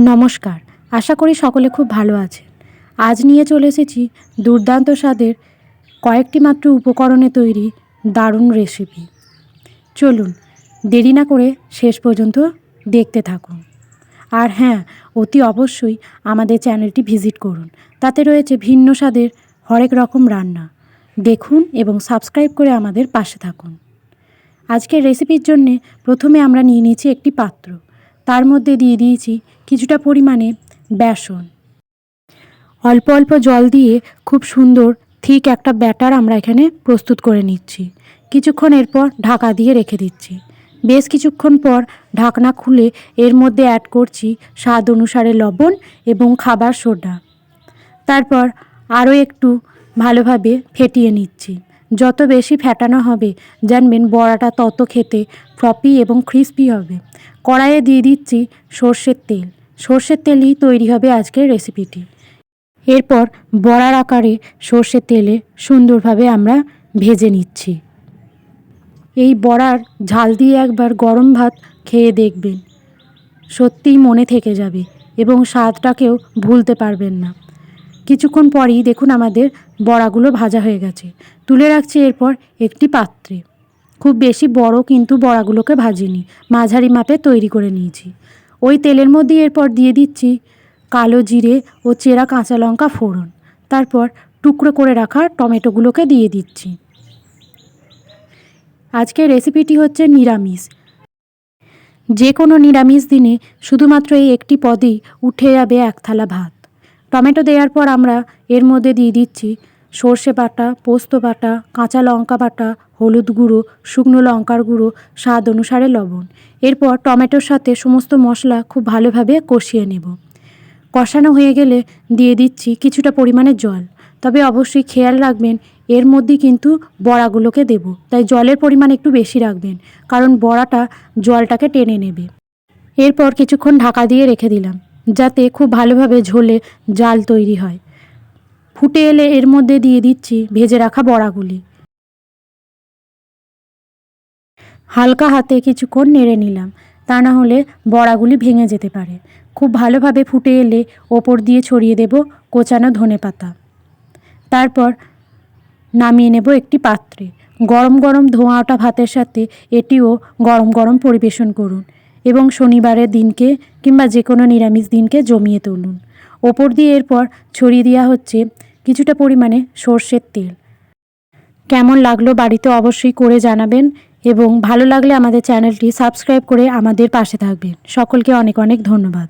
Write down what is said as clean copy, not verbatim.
নমস্কার, আশা করি সকলে খুব ভালো আছেন। আজ নিয়ে চলে এসেছি দুর্দান্ত স্বাদের কয়েকটি মাত্র উপকরণে তৈরি দারুণ রেসিপি। চলুন দেরি না করে শেষ পর্যন্ত দেখতে থাকুন। আর হ্যাঁ, অতি অবশ্যই আমাদের চ্যানেলটি ভিজিট করুন, তাতে রয়েছে ভিন্ন স্বাদের হরেক রকম রান্না। দেখুন এবং সাবস্ক্রাইব করে আমাদের পাশে থাকুন। আজকের রেসিপির জন্যে প্রথমে আমরা নিয়ে নিয়েছি একটি পাত্র, তার মধ্যে দিয়ে দিয়েছি কিছুটা পরিমাণে বেসন। অল্প অল্প জল দিয়ে খুব সুন্দর ঠিক একটা ব্যাটার আমরা এখানে প্রস্তুত করে নিচ্ছি। কিছুক্ষণ এরপর ঢাকা দিয়ে রেখে দিচ্ছি। বেশ কিছুক্ষণ পর ঢাকনা খুলে এর মধ্যে অ্যাড করছি স্বাদ অনুসারে লবণ এবং খাবার সোডা। তারপর আরও একটু ভালোভাবে ফেটিয়ে নিচ্ছি। যত বেশি ফেটানো হবে জানবেন বড়াটা তত খেতে ফ্লপি এবং ক্রিস্পি হবে। কড়াইয়ে দিয়ে দিচ্ছি সর্ষের তেল। সর্ষের তেলেই তৈরি হবে আজকের রেসিপিটি। এরপর বড়ার আকারে সর্ষের তেলে সুন্দরভাবে আমরা ভেজে নিচ্ছি। এই বড়ার ঝাল দিয়ে একবার গরম ভাত খেয়ে দেখবেন, সত্যিই মনে থেকে যাবে এবং স্বাদটাকেও ভুলতে পারবেন না। কিছুক্ষণ পরেই দেখুন আমাদের বড়াগুলো ভাজা হয়ে গেছে। তুলে রাখছি এরপর একটি পাত্রে। খুব বেশি বড় কিন্তু বড়াগুলোকে ভাজিনি, মাঝারি মাপে তৈরি করে নিয়েছি। ওই তেলের মধ্যে এরপর দিয়ে দিচ্ছি কালো জিরে ও চেরা কাঁচা লঙ্কা ফোড়ন। তারপর টুকরো করে রাখা টমেটোগুলোকে দিয়ে দিচ্ছি। আজকের রেসিপিটি হচ্ছে নিরামিষ। যে কোনো নিরামিষ দিনে শুধুমাত্র এই একটি পদেই উঠে যাবে এক থালা ভাত। টমেটো দেওয়ার পর আমরা এর মধ্যে দিয়ে দিচ্ছি সর্ষে বাটা, পোস্ত বাটা, কাঁচা লঙ্কা বাটা, হলুদ গুঁড়ো, শুকনো লঙ্কার গুঁড়ো, স্বাদ অনুসারে লবণ। এরপর টমেটোর সাথে সমস্ত মশলা খুব ভালোভাবে কষিয়ে নেব। কষানো হয়ে গেলে দিয়ে দিচ্ছি কিছুটা পরিমাণে জল। তবে অবশ্যই খেয়াল রাখবেন এর মধ্যে কিন্তু বড়াগুলোকে দেব, তাই জলের পরিমাণ একটু বেশি রাখবেন, কারণ বড়াটা জলটাকে টেনে নেবে। এরপর কিছুক্ষণ ঢাকা দিয়ে রেখে দিলাম যাতে খুব ভালোভাবে ঝোলে জাল তৈরি হয়। ফুটে এলে এর মধ্যে দিয়ে দিচ্ছি ভেজে রাখা বড়াগুলি। হালকা হাতে কিছুক্ষণ নেড়ে নিলাম, তা না হলে বড়াগুলি ভেঙে যেতে পারে। খুব ভালোভাবে ফুটে এলে ওপর দিয়ে ছড়িয়ে দেব কোচানো ধনেপাতা। তারপর নামিয়ে নেব একটি পাত্রে। গরম গরম ধোঁয়া ওঠা ভাতের সাথে এটিও গরম গরম পরিবেশন করুন এবং শনিবারের দিনকে কিংবা যে কোনো নিরামিষ দিনকে জমিয়ে তুলুন। ওপর দিয়ে এরপর ছড়িয়ে দেওয়া হচ্ছে কিছুটা পরিমাণে সর্ষের তেল। কেমন লাগলো বাড়িতে অবশ্যই করে জানাবেন এবং ভালো লাগলে আমাদের চ্যানেলটি সাবস্ক্রাইব করে আমাদের পাশে থাকবেন। সকলকে অনেক অনেক ধন্যবাদ।